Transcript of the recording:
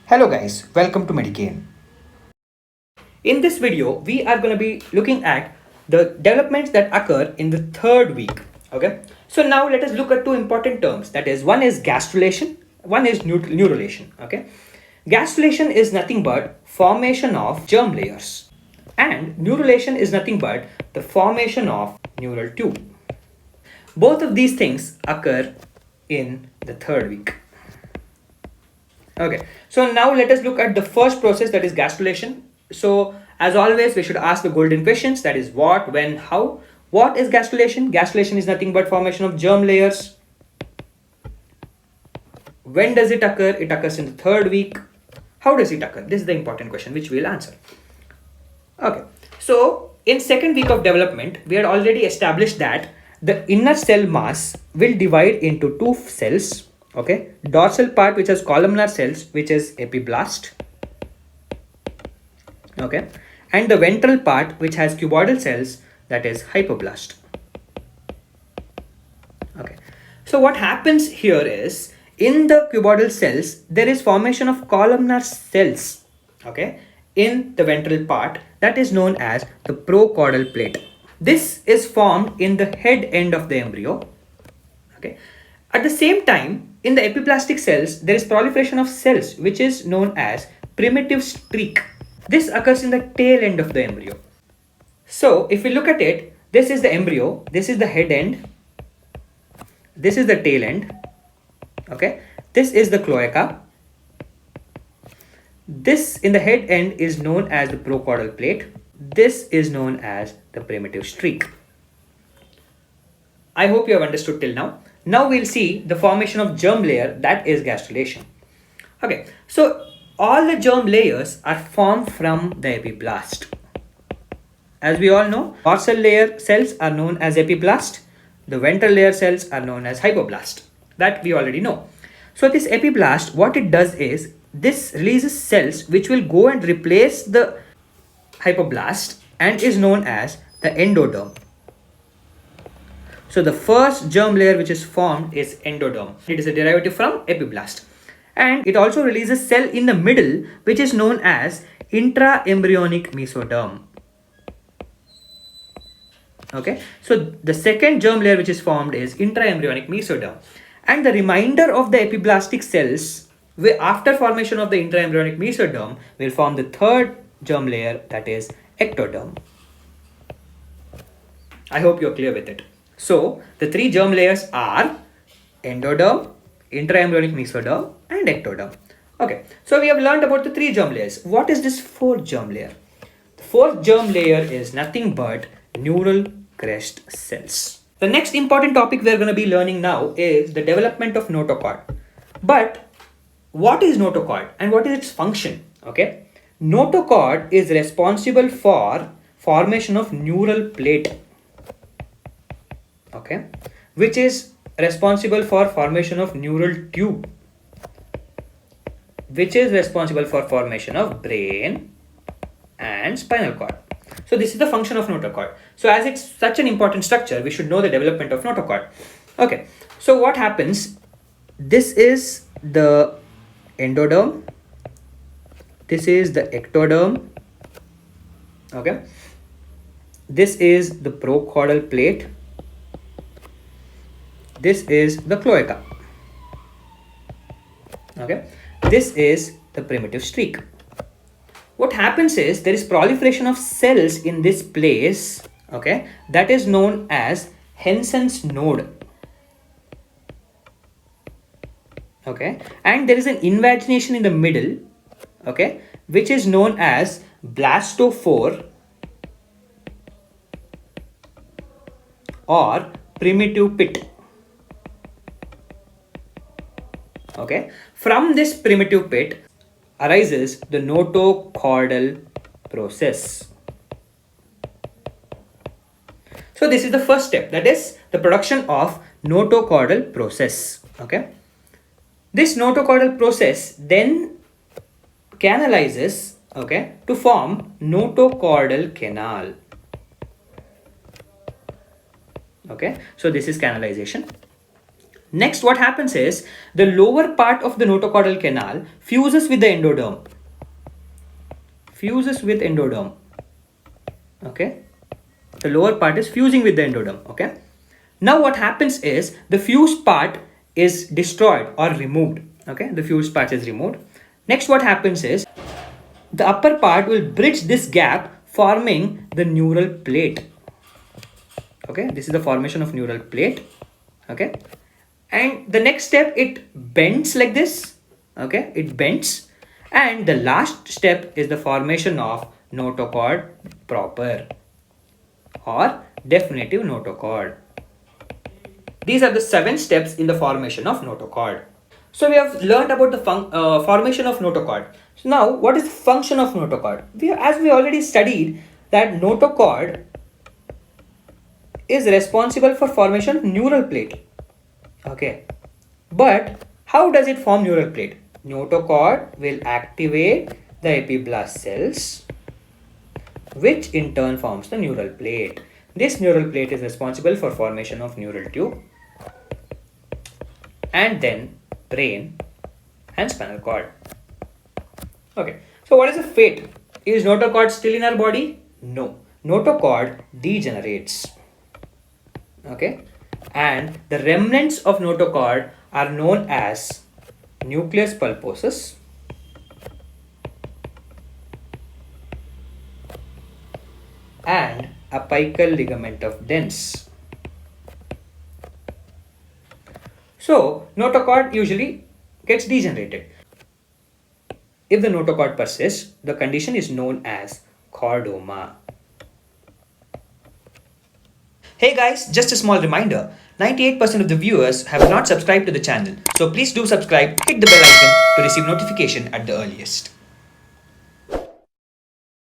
Hello guys, welcome to Medicaid. In this video, we are going to be looking at the developments that occur in the third week. Okay, so now let us look at two important terms. That is, one is gastrulation, one is neurulation. Okay, gastrulation is nothing but formation of germ layers, and neurulation is nothing but the formation of neural tube. Both of these things occur in the third week. Okay, so now let us look at the first process, that is gastrulation. So as always, we should ask the golden questions, that is what, when, how. What is gastrulation? Gastrulation is nothing but formation of germ layers. When does it occur? It occurs in the third week. How does it occur? This is the important question which we will answer. Okay, so in second week of development, we had already established that the inner cell mass will divide into two cells. Okay, dorsal part which has columnar cells, which is epiblast. Okay, and the ventral part which has cuboidal cells, that is hypoblast. Okay, so what happens here is, in the cuboidal cells there is formation of columnar cells. Okay, in the ventral part, that is known as the procaudal plate. This is formed in the head end of the embryo. Okay, at the same time, in the epiblastic cells, there is proliferation of cells which is known as primitive streak. This occurs in the tail end of the embryo. So if we look at it, this is the embryo, this is the head end, this is the tail end. Okay, this is the cloaca. This in the head end is known as the procaudal plate. This is known as the primitive streak. I hope you have understood till now. Now we'll see the formation of germ layer, that is gastrulation. Okay, so all the germ layers are formed from the epiblast. As we all know, dorsal layer cells are known as epiblast. The ventral layer cells are known as hypoblast. That we already know. So this epiblast, what it does is, this releases cells which will go and replace the hypoblast and is known as the endoderm. So the first germ layer which is formed is endoderm. It is a derivative from epiblast. And it also releases cell in the middle which is known as intraembryonic mesoderm. Okay, so the second germ layer which is formed is intraembryonic mesoderm. And the remainder of the epiblastic cells, after formation of the intraembryonic mesoderm, will form the third germ layer, that is ectoderm. I hope you're clear with it. So the three germ layers are endoderm, intraembryonic mesoderm, and ectoderm. Okay, so we have learned about the three germ layers. What is this fourth germ layer? The fourth germ layer is nothing but neural crest cells. The next important topic we are going to be learning now is the development of notochord. But what is notochord and what is its function? Okay, notochord is responsible for formation of neural plate. Okay, which is responsible for formation of neural tube, which is responsible for formation of brain and spinal cord. So this is the function of notochord. So as it's such an important structure, we should know the development of notochord. Okay, so what happens? This is the endoderm, this is the ectoderm. Okay, this is the procaudal plate, this is the cloaca. Okay, this is the primitive streak. What happens is, there is proliferation of cells in this place. Okay, that is known as Henson's node. Okay, and there is an invagination in the middle. Okay, which is known as blastophore or primitive pit. Okay, from this primitive pit arises the notochordal process. So this is the first step, that is the production of notochordal process. Okay, this notochordal process then canalizes, okay, to form notochordal canal. Okay, so this is canalization. Next, what happens is the lower part of the notochordal canal fuses with the endoderm. Fuses with endoderm. Okay. The lower part is fusing with the endoderm. Okay. Now what happens is the fused part is destroyed or removed. Okay. The fused part is removed. Next, what happens is the upper part will bridge this gap, forming the neural plate. Okay. This is the formation of neural plate. Okay. And the next step, it bends like this. Okay. It bends. And the last step is the formation of notochord proper or definitive notochord. These are the 7 steps in the formation of notochord. So we have learned about the formation of notochord. So now, what is the function of notochord? As we already studied, that notochord is responsible for formation of neural plate. Okay, but how does it form neural plate? Notochord will activate the epiblast cells, which in turn forms the neural plate. This neural plate is responsible for formation of neural tube and then brain and spinal cord. Okay, so what is the fate? Is notochord still in our body? No, notochord degenerates. Okay, and the remnants of notochord are known as nucleus pulposus and apical ligament of Dens. So notochord usually gets degenerated. If the notochord persists, the condition is known as chordoma. Hey guys, just a small reminder, 98% of the viewers have not subscribed to the channel, so please do subscribe, hit the bell icon to receive notification at the earliest.